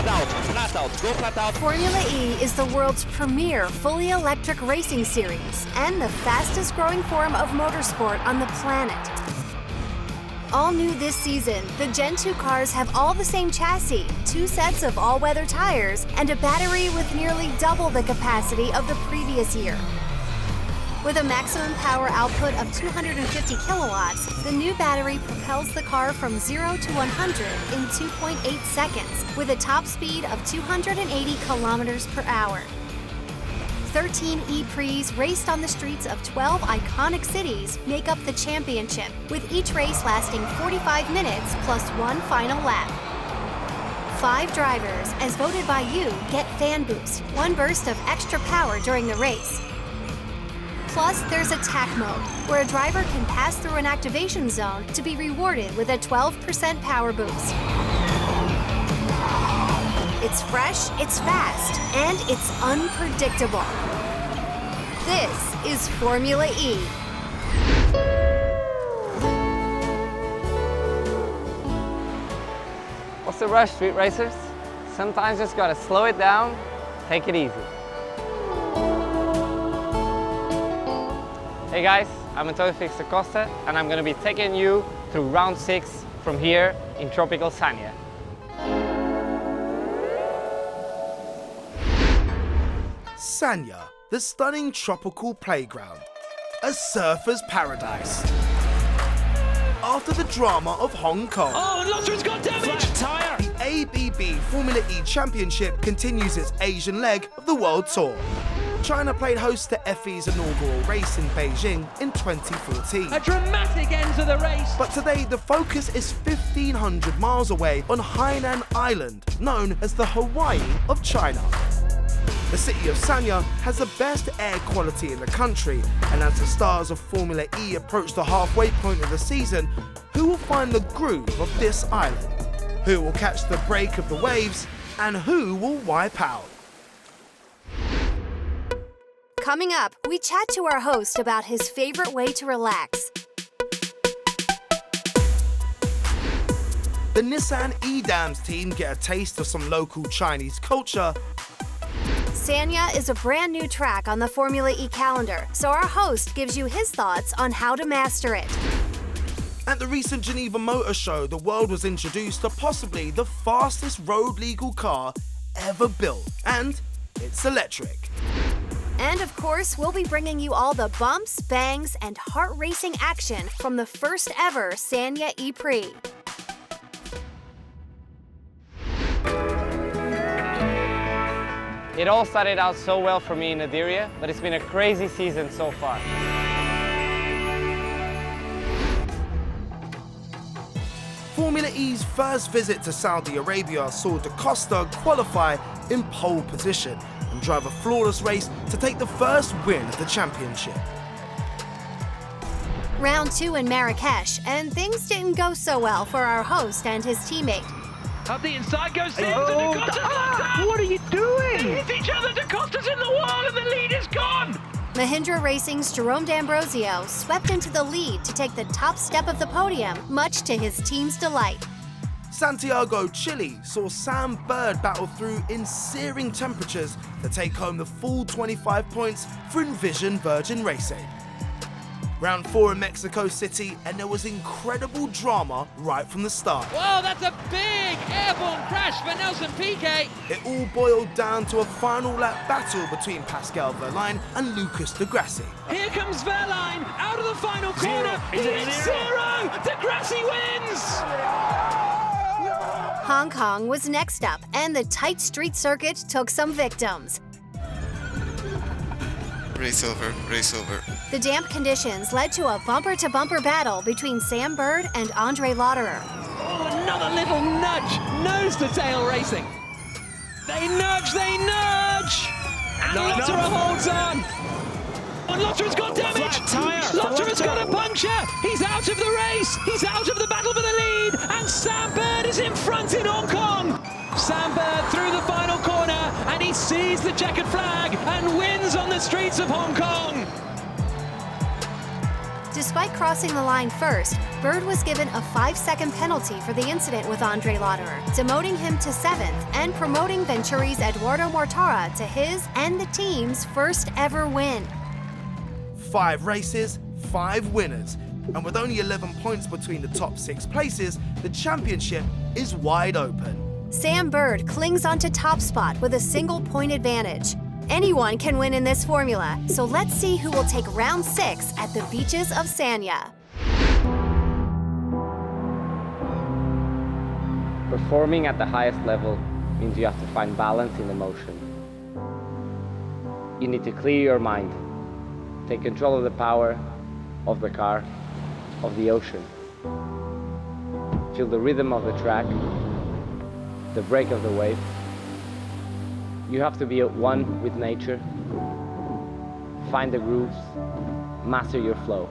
flat out, go flat out. Formula E is the world's premier fully electric racing series and the fastest growing form of motorsport on the planet. All new this season, the Gen 2 cars have all the same chassis, 2 sets of all-weather tires, and a battery with nearly double the capacity of the previous year. With a maximum power output of 250 kilowatts, the new battery propels the car from 0 to 100 in 2.8 seconds, with a top speed of 280 kilometers per hour. 13 E-Prix raced on the streets of 12 iconic cities make up the championship, with each race lasting 45 minutes plus 1 final lap. 5 drivers, as voted by you, get fan boost, 1 burst of extra power during the race. Plus, there's attack mode, where a driver can pass through an activation zone to be rewarded with a 12% power boost. It's fresh, it's fast, and it's unpredictable. This is Formula E. What's the rush, street racers? Sometimes just gotta slow it down, take it easy. Hey guys, I'm Antonio Felix Da Costa, and I'm gonna be taking you through round 6 from here in tropical Sanya. Sanya, the stunning tropical playground, a surfer's paradise. After the drama of Hong Kong, Oh, Lottery's got damage! Flat tyre! the ABB Formula E Championship continues its Asian leg of the World Tour. China played host to FE's inaugural race in Beijing in 2014. A dramatic end to the race! But today, the focus is 1,500 miles away on Hainan Island, known as the Hawaii of China. The city of Sanya has the best air quality in the country, and as the stars of Formula E approach the halfway point of the season, who will find the groove of this island? Who will catch the break of the waves? And who will wipe out? Coming up, we chat to our host about his favorite way to relax. The Nissan e.dams team get a taste of some local Chinese culture. Sanya is a brand new track on the Formula E calendar, so our host gives you his thoughts on how to master it. At the recent Geneva Motorshow, the world was introduced to possibly the fastest road-legal car ever built, and it's electric. And of course, we'll be bringing you all the bumps, bangs, and heart-racing action from the first ever Sanya E-Prix. It all started out so well for me in Nadiria, but it's been a crazy season so far. Formula E's first visit to Saudi Arabia saw Da Costa qualify in pole position and drive a flawless race to take the first win of the championship. Round 2 in Marrakesh, and things didn't go so well for our host and his teammate. Up the inside goes Sims, and Da Costa's locked out! What are you doing? They hit each other, Da Costa's in the wall, and the lead is gone! Mahindra Racing's Jerome D'Ambrosio swept into the lead to take the top step of the podium, much to his team's delight. Santiago, Chile saw Sam Bird battle through in searing temperatures to take home the full 25 points for Envision Virgin Racing. Round 4 in Mexico City, and there was incredible drama right from the start. Whoa, that's a big airborne crash for Nelson Piquet! It all boiled down to a final lap battle between Pascal Wehrlein and Lucas Di Grassi. Here comes Wehrlein out of the final corner! It's 0! Di Grassi wins! Hong Kong was next up, and the tight street circuit took some victims. Race over, race over. The damp conditions led to a bumper-to-bumper battle between Sam Bird and Andre Lauderer. Oh, another little nudge! Nose-to-tail racing! They nudge, they nudge! And Lauderer holds on! And Lauderer's got damage! Lauderer's got a puncture! He's out of the race! He's out of the battle for the lead! And Sam Bird is in front in Hong Kong! Sam Bird through the final corner, and he sees the checkered flag and wins on the streets of Hong Kong! Despite crossing the line first, Bird was given a 5-second penalty for the incident with Andre Lauderer, demoting him to 7th and promoting Venturi's Eduardo Mortara to his and the team's first ever win. 5 races, 5 winners. And with only 11 points between the top 6 places, the championship is wide open. Sam Bird clings onto top spot with a single-point advantage. Anyone can win in this formula, so let's see who will take round 6 at the beaches of Sanya. Performing at the highest level means you have to find balance in the motion. You need to clear your mind, take control of the power, of the car, of the ocean. Feel the rhythm of the track, the break of the wave. You have to be at one with nature, find the grooves, master your flow.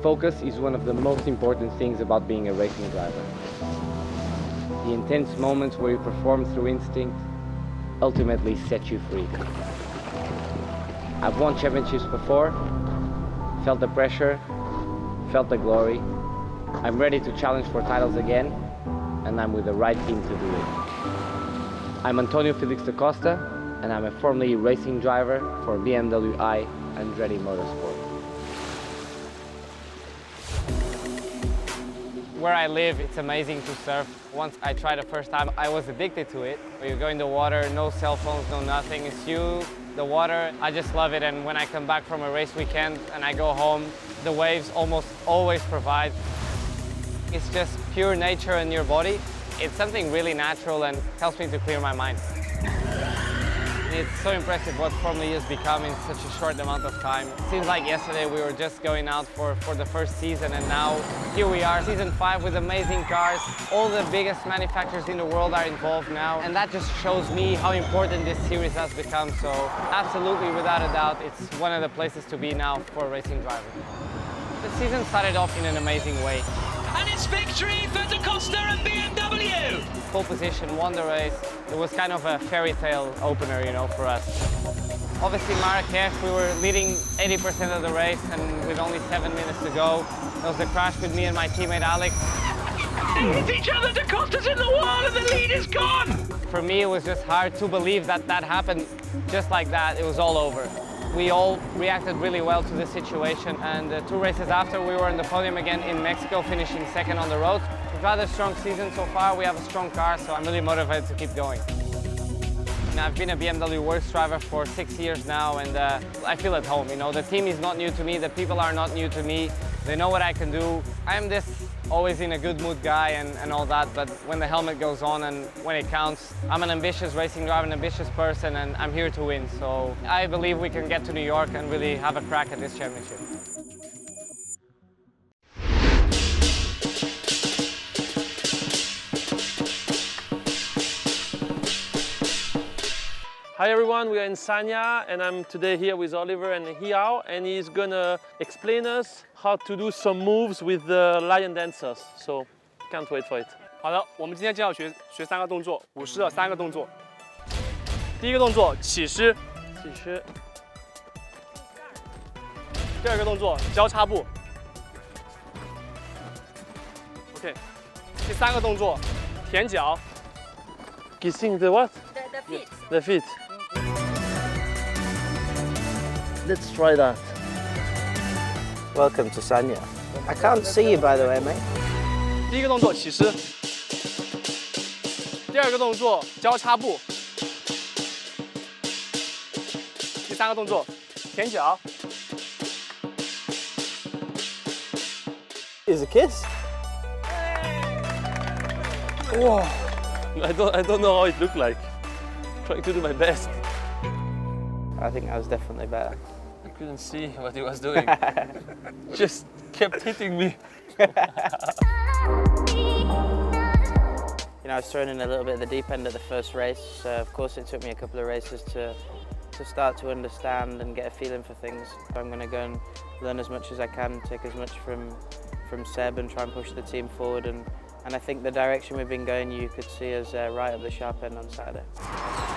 Focus is one of the most important things about being a racing driver. The intense moments where you perform through instinct ultimately set you free. I've won championships before, felt the pressure, felt the glory. I'm ready to challenge for titles again, and I'm with the right team to do it. I'm Antonio Felix Da Costa, and I'm a Formula E racing driver for BMW I Andretti Motorsport. Where I live, it's amazing to surf. Once I tried the first time, I was addicted to it. You go in the water, no cell phones, no nothing. It's you, the water. I just love it. And when I come back from a race weekend and I go home, the waves almost always provide. It's just pure nature in your body. It's something really natural and helps me to clear my mind. It's so impressive what Formula E has become in such a short amount of time. It seems like yesterday we were just going out for the first season, and now here we are, season 5 with amazing cars. All the biggest manufacturers in the world are involved now, and that just shows me how important this series has become. So absolutely, without a doubt, it's one of the places to be now for a racing driver. The season started off in an amazing way. And it's victory for Da Costa and BMW! Pole position, won the race. It was kind of a fairy tale opener, you know, for us. Obviously, Marrakech, we were leading 80% of the race, and with only 7 minutes to go, there was a crash with me and my teammate Alex. They hit each other, Da Costa's in the wall and the lead is gone! For me, it was just hard to believe that that happened just like that. It was all over. We all reacted really well to the situation, and 2 races after, we were on the podium again in Mexico, finishing 2nd on the road. We've had a strong season so far. We have a strong car, so I'm really motivated to keep going. And I've been a BMW Works driver for 6 years now, and I feel at home. You know, the team is not new to me. The people are not new to me. They know what I can do. I'm this always in a good mood guy and all that, but when the helmet goes on and when it counts, I'm an ambitious racing driver, an ambitious person, and I'm here to win. So I believe we can get to New York and really have a crack at this championship. Hi everyone, we are in Sanya, and I'm today here with Oliver and Hiao, and he's gonna explain us how to do some moves with the lion dancers. So, can't wait for it. 好的，我们今天就要学3个动作，舞狮的3个动作。第一个动作起狮，起狮。第二个动作交叉步。OK， 第3个动作舔脚。Kissing the what? The feet. The feet. Let's try that. Welcome to Sanya. I can't see you, by the way, mate. 第一个动作起狮，第二个动作交叉步，第3个动作舔脚。Is a kiss? Wow. I don't know how it looked like. Trying to do my best. I think I was definitely better. I couldn't see what he was doing. Just kept hitting me. You know, I was thrown in a little bit at the deep end at the first race. So of course, it took me a couple of races to start to understand and get a feeling for things. I'm going to go and learn as much as I can, take as much from Seb and try and push the team forward. And I think the direction we've been going, you could see us right up the sharp end on Saturday.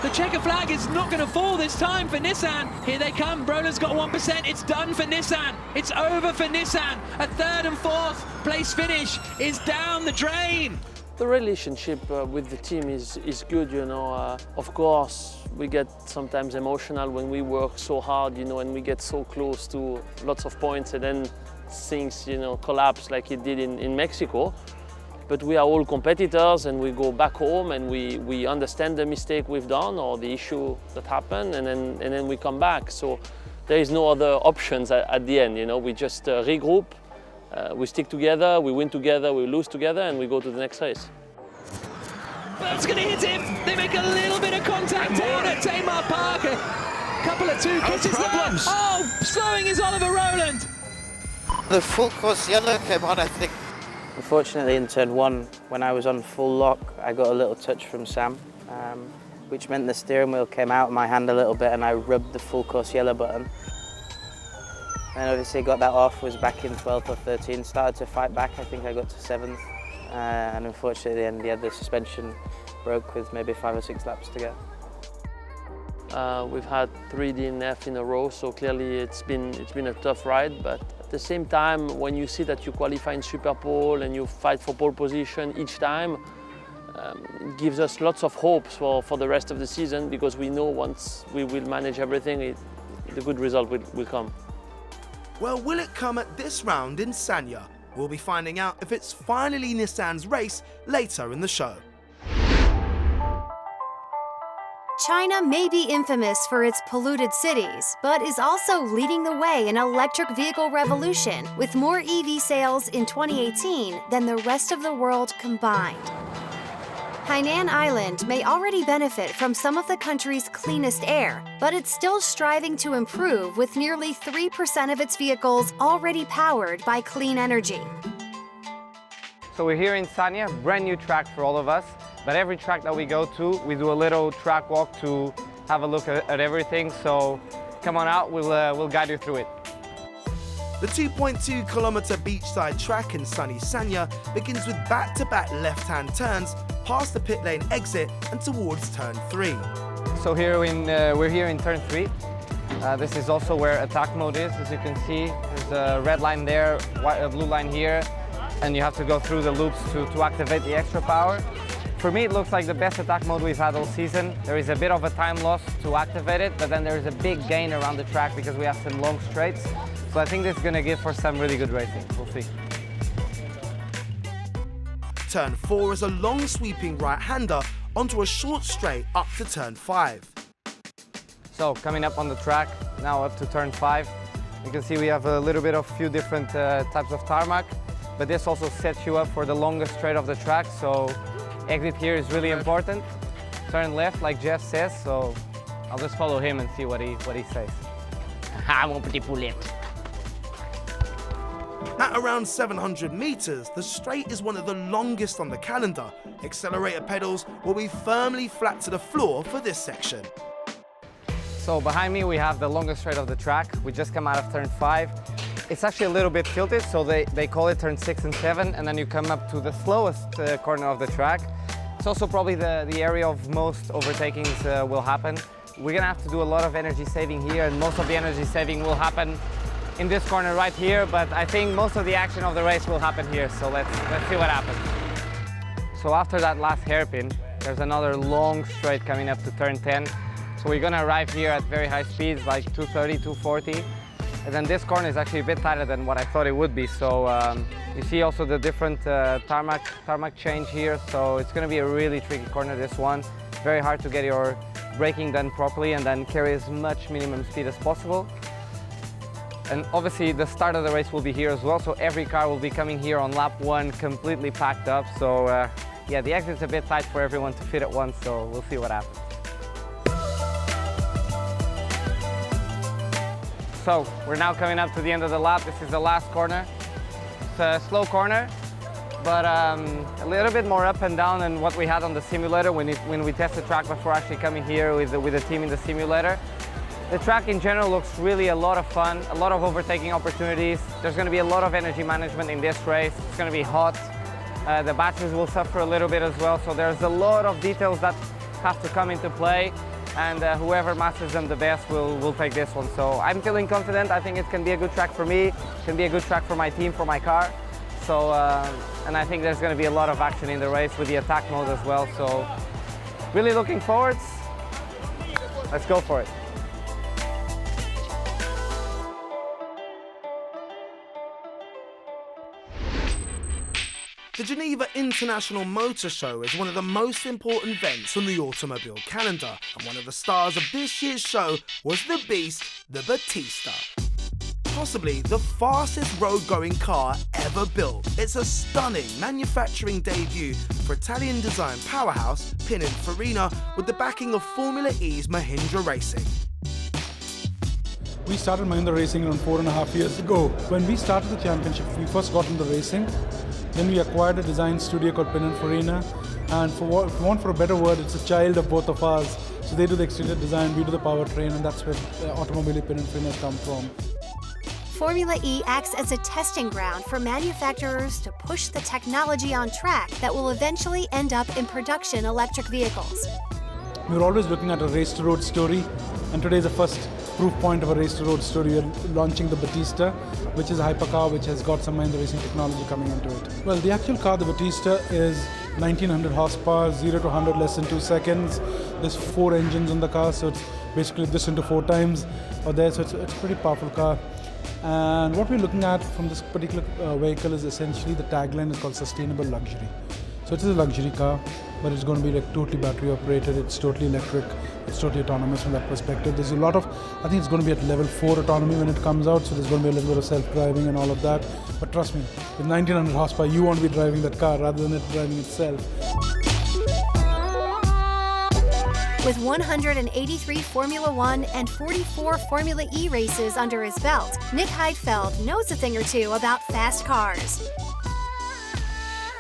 The checker flag is not going to fall this time for Nissan. Here they come. Brolin's got 1%. It's done for Nissan. It's over for Nissan. A third and fourth place finish is down the drain. The relationship with the team is good, you know. Of course, we get sometimes emotional when we work so hard, you know, and we get so close to lots of points and then things, you know, collapse like it did in Mexico. But we are all competitors and we go back home and we understand the mistake we've done or the issue that happened and then we come back. So there is no other options at the end, you know. We just regroup, we stick together, we win together, we lose together and we go to the next race. Bird's going to hit him. They make a little bit of contact down at Tamar Park. A couple of two kisses there. Oh, slowing is Oliver Rowland. The full course yellow came on, I think. Unfortunately, in turn one, when I was on full lock, I got a little touch from Sam, which meant the steering wheel came out of my hand a little bit and I rubbed the full course yellow button. And obviously got that off, was back in 12th or 13th, started to fight back, I think I got to 7th. And unfortunately, in the end, the suspension broke with maybe 5 or 6 laps to go. We've had 3 DNF in a row, so clearly it's been a tough ride, but at the same time, when you see that you qualify in Super Pole and you fight for pole position each time, it gives us lots of hopes for the rest of the season because we know once we will manage everything, the good result will come. Well, will it come at this round in Sanya? We'll be finding out if it's finally Nissan's race later in the show. China may be infamous for its polluted cities, but is also leading the way in electric vehicle revolution, with more EV sales in 2018 than the rest of the world combined. Hainan Island may already benefit from some of the country's cleanest air, but it's still striving to improve with nearly 3% of its vehicles already powered by clean energy. So we're here in Sanya, brand new track for all of us. But every track that we go to, we do a little track walk to have a look at everything. So come on out, we'll guide you through it. The 2.2-kilometer beachside track in sunny Sanya begins with back-to-back left-hand turns past the pit lane exit and towards turn 3. So we're here in turn 3. This is also where attack mode is. As you can see, there's a red line there, a blue line here, and you have to go through the loops to activate the extra power. For me, it looks like the best attack mode we've had all season. There is a bit of a time loss to activate it, but then there is a big gain around the track because we have some long straights. So I think this is going to give for some really good racing. We'll see. Turn 4 is a long sweeping right-hander onto a short straight up to turn 5. So coming up on the track, now up to turn 5. You can see we have a little bit of few different types of tarmac, but this also sets you up for the longest straight of the track. So exit here is really important. Turn left, like Jeff says, so I'll just follow him and see what he says. Mon petit poulet. At around 700 meters, the straight is one of the longest on the calendar. Accelerator pedals will be firmly flat to the floor for this section. So behind me we have the longest straight of the track. We just come out of turn 5. It's actually a little bit tilted, so they call it turn 6 and 7, and then you come up to the slowest corner of the track. It's also probably the area of most overtakings will happen. We're gonna have to do a lot of energy saving here, and most of the energy saving will happen in this corner right here, but I think most of the action of the race will happen here, so let's see what happens. So after that last hairpin, there's another long straight coming up to turn 10. So we're gonna arrive here at very high speeds, like 230, 240. And then this corner is actually a bit tighter than what I thought it would be. So you see also the different tarmac change here. So it's gonna be a really tricky corner, this one. Very hard to get your braking done properly and then carry as much minimum speed as possible. And obviously the start of the race will be here as well. So every car will be coming here on lap 1 completely packed up. So yeah, the exit's a bit tight for everyone to fit at once. So we'll see what happens. So we're now coming up to the end of the lap. This is the last corner. It's a slow corner, but a little bit more up and down than what we had on the simulator when we test the track before actually coming here with the team in the simulator. The track in general looks really a lot of fun, a lot of overtaking opportunities. There's going to be a lot of energy management in this race. It's going to be hot. The batteries will suffer a little bit as well. So there's a lot of details that have to come into play, and whoever masters them the best will take this one. So I'm feeling confident. I think it can be a good track for me, it can be a good track for my team, for my car. So, and I think there's going to be a lot of action in the race with the attack mode as well. So really looking forward. Let's go for it. The Geneva International Motor Show is one of the most important events on the automobile calendar, and one of the stars of this year's show was the beast, the Battista. Possibly the fastest road-going car ever built. It's a stunning manufacturing debut for Italian design powerhouse Pininfarina with the backing of Formula E's Mahindra Racing. We started Mahindra Racing around 4.5 years ago. When we started the championship, we first got into racing. Then we acquired a design studio called Pininfarina, and if you want for a better word, it's a child of both of us. So they do the exterior design, we do the powertrain, and that's where Automobili Pininfarina has come from. Formula E acts as a testing ground for manufacturers to push the technology on track that will eventually end up in production electric vehicles. We're always looking at a race-to-road story, and today is the first proof point of a race-to-road story. We're launching the Battista, which is a hypercar which has got some Mahindra racing technology coming into it. Well, the actual car, the Battista, is 1900 horsepower, 0 to 100 less than 2 seconds. There's 4 engines on the car, so it's basically this into 4 times or there, so it's a pretty powerful car. And what we're looking at from this particular vehicle is essentially the tagline is called sustainable luxury. So it is a luxury car, but it's going to be like totally battery operated, it's totally electric, it's totally autonomous from that perspective. There's a lot of, I think it's going to be at level 4 autonomy when it comes out, so there's going to be a little bit of self-driving and all of that. But trust me, with 1900 horsepower, you want to be driving that car rather than it driving itself. With 183 Formula One and 44 Formula E races under his belt, Nick Heidfeld knows a thing or two about fast cars.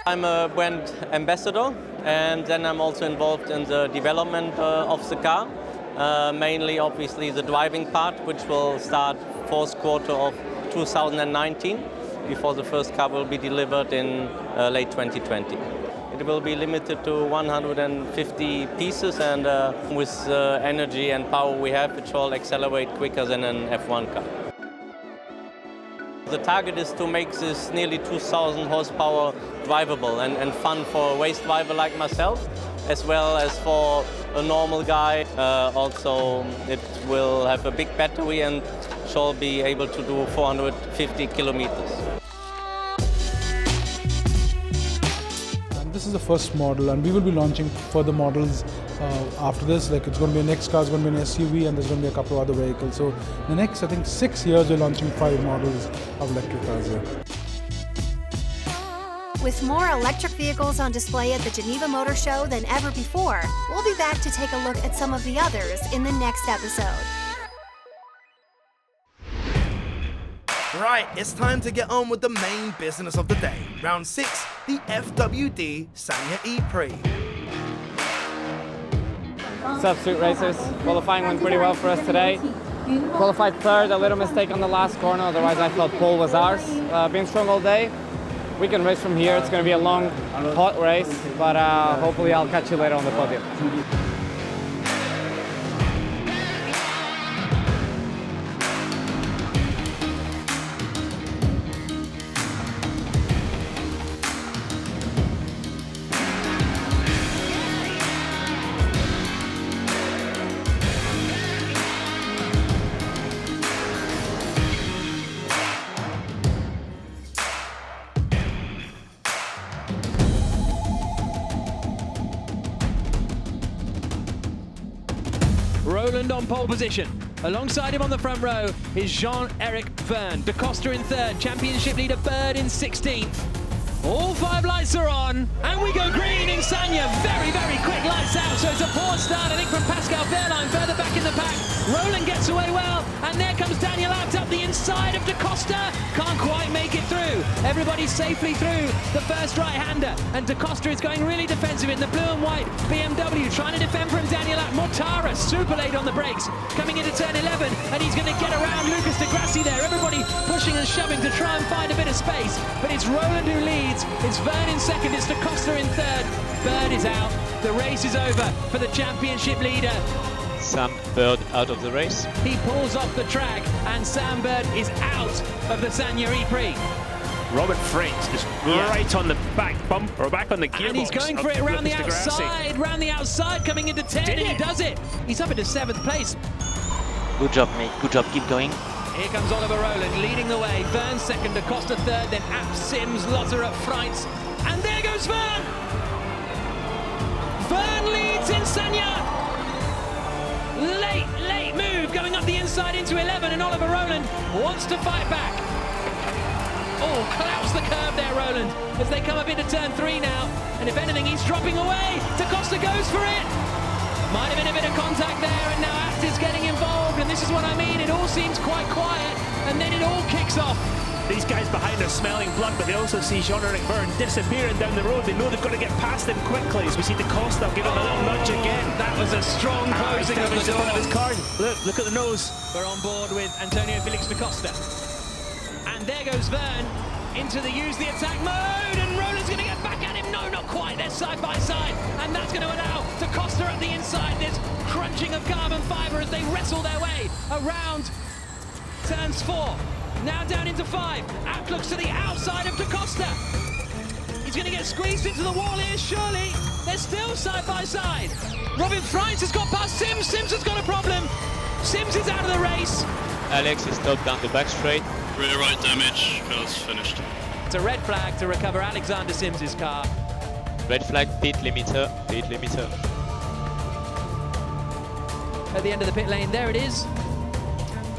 I'm a brand ambassador, and then I'm also involved in the development of the car. Mainly, obviously, the driving part, which will start fourth quarter of 2019, before the first car will be delivered in late 2020. It will be limited to 150 pieces, and with the energy and power we have, it will accelerate quicker than an F1 car. The target is to make this nearly 2,000 horsepower drivable and fun for a race driver like myself, as well as for a normal guy. Also, it will have a big battery and shall be able to do 450 kilometers. This is the first model, and we will be launching further models after this. Like, it's going to be a next car, it's going to be an SUV, and there's going to be a couple of other vehicles. So the next, I think, 6 years, we're launching 5 models of electric cars here. With more electric vehicles on display at the Geneva Motor Show than ever before, we'll be back to take a look at some of the others in the next episode. Right, it's time to get on with the main business of the day. Round 6, the FWD Sanya E-Prix. What's up, street racers? Qualifying went pretty well for us today. Qualified third, a little mistake on the last corner, otherwise I thought pole was ours. Been strong all day. We can race from here. It's going to be a long, hot race, but hopefully I'll catch you later on the podium. Roland on pole position. Alongside him on the front row is Jean-Eric Verne. Da Costa in third, championship leader Bird in 16th. All 5 lights are on, and we go green in Sanya. Very, very quick lights out, so it's a poor start, I think, from Pascal Wehrlein, further back in the pack. Roland gets away well, and there comes Daniel Abt up the inside of Da Costa. Can't quite make it through. Everybody safely through the first right-hander, and Da Costa is going really defensive in the blue and white BMW, trying to defend from Daniel Abt. Mortara, super late on the brakes, coming into turn 11, and he's going to get around Lucas de Grassi there. Everybody pushing and shoving to try and find a bit of space, but it's Roland who leads. It's Verne in second, it's Da Costa in third. Bird is out. The race is over for the championship leader. Sam Bird out of the race. He pulls off the track and Sam Bird is out of the Sanya E-Prix. Robert Freight is right on the back bumper, or back on the gearbox. And he's going for it round the outside, coming into 10, and he does it. He's up into 7th place. Good job, mate. Good job. Keep going. Here comes Oliver Rowland leading the way. Vern second, Da Costa third, then Abt, Sims, Lotter at Freitz. And there goes Vern! Vern leads in Sanya! Late move going up the inside into 11, and Oliver Rowland wants to fight back. Oh, clouts the curve there, Rowland, as they come up into turn 3 now. And if anything, he's dropping away. Da Costa goes for it. Might have been a bit of contact there, and now Abt is getting involved, and this is what I mean. It all seems quite quiet, and then it all kicks off. These guys behind are smelling blood, but they also see Jean-Eric Verne disappearing down the road. They know they've got to get past him quickly, as we see Da Costa give him a little nudge again. That was a strong closing of the door. Of his car. Look at the nose. We're on board with Antonio Felix Da Costa. And there goes Verne into the use the attack mode, and Rowland's going to get back at him. No, not quite. They're side by side, and that's going to allow Da Costa at the inside. There's crunching of carbon fibre as they wrestle their way around turns 4. Now down into 5. Abt looks to the outside of Da Costa. He's going to get squeezed into the wall here, surely. They're still side by side. Robin Freitz has got past Sims. Sims has got a problem. Sims is out of the race. Alex is stopped down the back straight. Rear right damage, car's finished. It's a red flag to recover Alexander Sims's car. Red flag, pit limiter, pit limiter. At the end of the pit lane, there it is.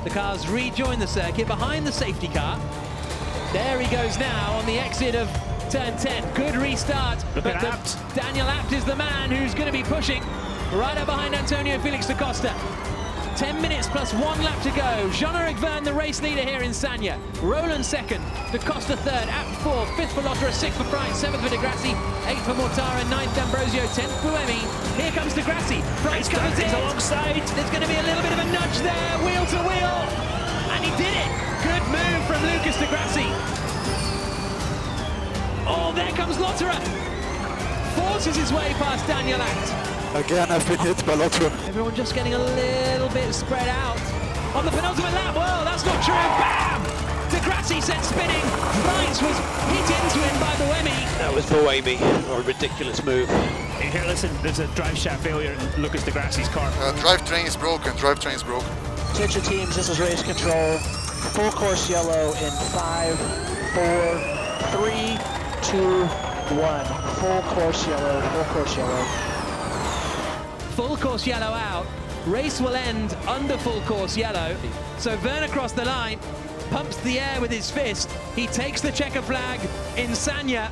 The cars rejoin the circuit behind the safety car. There he goes now on the exit of turn 10. Good restart. Look at Abt. Daniel Abt is the man who's going to be pushing right up behind Antonio Felix Da Costa. 10 minutes plus 1 lap to go. Jean-Eric Verne, the race leader here in Sanya. Rowland second, Da Costa third, Abt 4th, 5th for Lotter, 6th for Freitz, 7th for Di Grassi, 8th for Mortara, 9th D'Ambrosio, 10th Buemi. Here comes Di Grassi. Freitz comes in. Alongside. There's going to be a little bit of a nudge there, wheel to wheel. And he did it. Good move from Lucas Di Grassi. Oh, there comes Lotter. Forces his way past Daniel Abt. Again, I've been hit by Lotter. Everyone just getting a little bit spread out. On the penultimate lap, well, that's not true. Bam! Di Grassi sent spinning. Freitz was hit into him by Buemi. That was Buemi, a ridiculous move. Here, listen, there's a drive shaft failure in Lucas Di Grassi's car. Drivetrain is broken, drivetrain is broken. Attention teams, this is race control. Full course yellow in 5, 4, 3, 2, 1. Full course yellow, full course yellow. Full course yellow out. Race will end under full course yellow. So Verne across the line, pumps the air with his fist. He takes the checker flag in Sanya.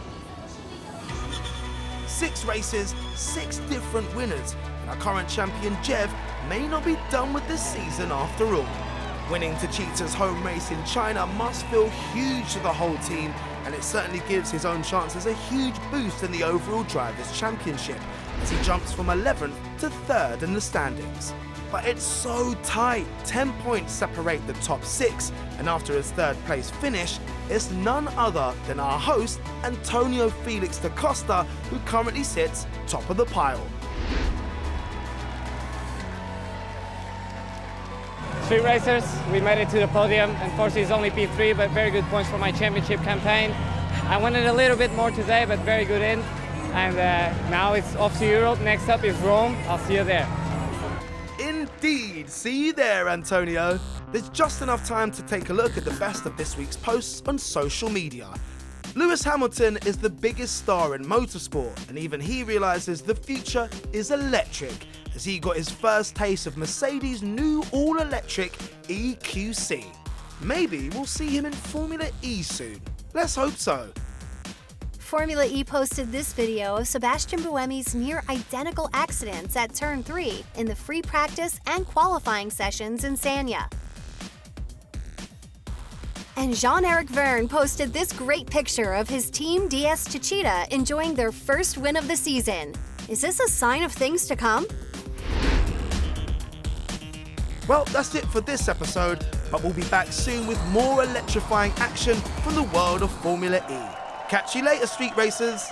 6 races, 6 different winners, and our current champion Jev may not be done with this season after all. Winning Techeetah's home race in China must feel huge to the whole team, and it certainly gives his own chances a huge boost in the overall Drivers' Championship, as he jumps from 11th to 3rd in the standings. But it's so tight, 10 points separate the top 6, and after his 3rd place finish, it's none other than our host, Antonio Felix Da Costa, who currently sits top of the pile. 3 racers, we made it to the podium. Unfortunately, it's only P3, but very good points for my championship campaign. I wanted a little bit more today, but very good in. And now it's off to Europe. Next up is Rome. I'll see you there. Indeed, see you there, Antonio. There's just enough time to take a look at the best of this week's posts on social media. Lewis Hamilton is the biggest star in motorsport, and even he realises the future is electric, as he got his first taste of Mercedes' new all-electric EQC. Maybe we'll see him in Formula E soon. Let's hope so. Formula E posted this video of Sebastian Buemi's near-identical accidents at Turn 3 in the free practice and qualifying sessions in Sanya. And Jean-Eric Verne posted this great picture of his team DS Techeetah enjoying their first win of the season. Is this a sign of things to come? Well, that's it for this episode, but we'll be back soon with more electrifying action from the world of Formula E. Catch you later, street racers.